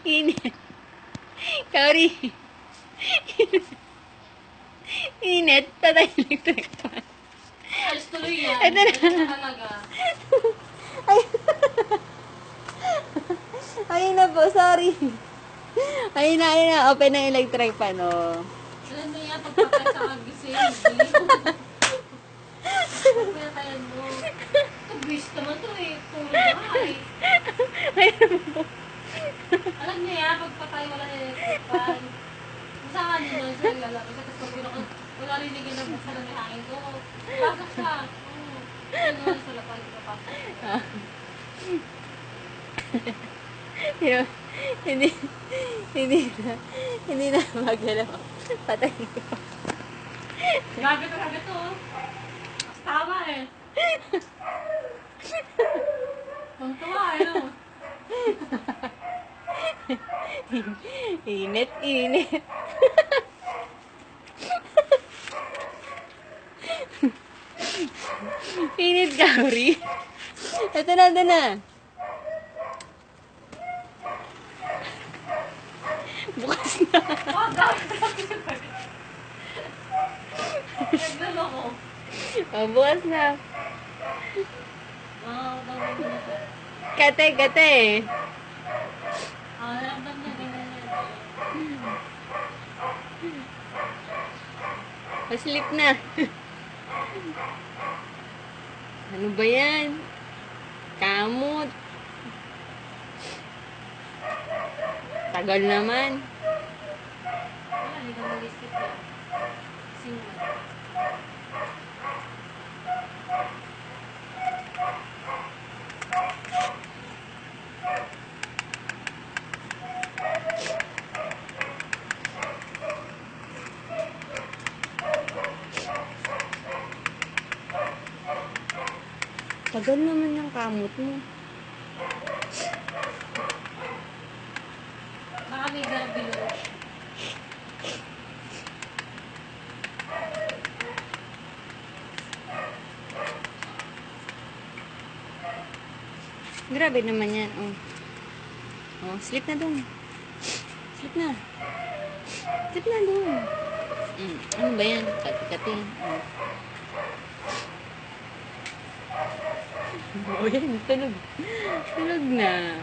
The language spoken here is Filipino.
Init. Kaori. Init. Patay electric fan. Alis tuloy yan. Ito na. Ito na talaga. Ayun na po, sorry. Ayun na. Open na yung electric fan, oh. Alam mo yan, pagpapay sa kagising. Pagpapatayan mo. Ito, breeze naman to eh. Puro bahay. Alam niya yan, pagpatay wala na electric fan. Masahan niyo na siya lalabas. Tapos pag wala rinigin na buksan ng hangin ko. Pasok siya. Ano naman sa lapag. Papasok. Yun. Hindi na magalaw. Patay ko. Gabi talaga to. Mas tama eh. Ang tuwa eh, no? Init. Init, Gauri. Ito na. Bukas na. Oh, dami talaga. Naglolo ko. Oh, bukas na. Dami ko na siya. Kate. Naramdam niya, ganyan yan. Sleep na. Ano ba yan? Kamot. Tagal naman. Wala, hindi ka mag-skip yan. Single. Tagal naman yung kamot mo. Baka may garbilo. Grabe naman yan. Oh, sleep na dun. Sleep na dun. Ano ba yan? Kati-kati. Oh, yan. Tulog na.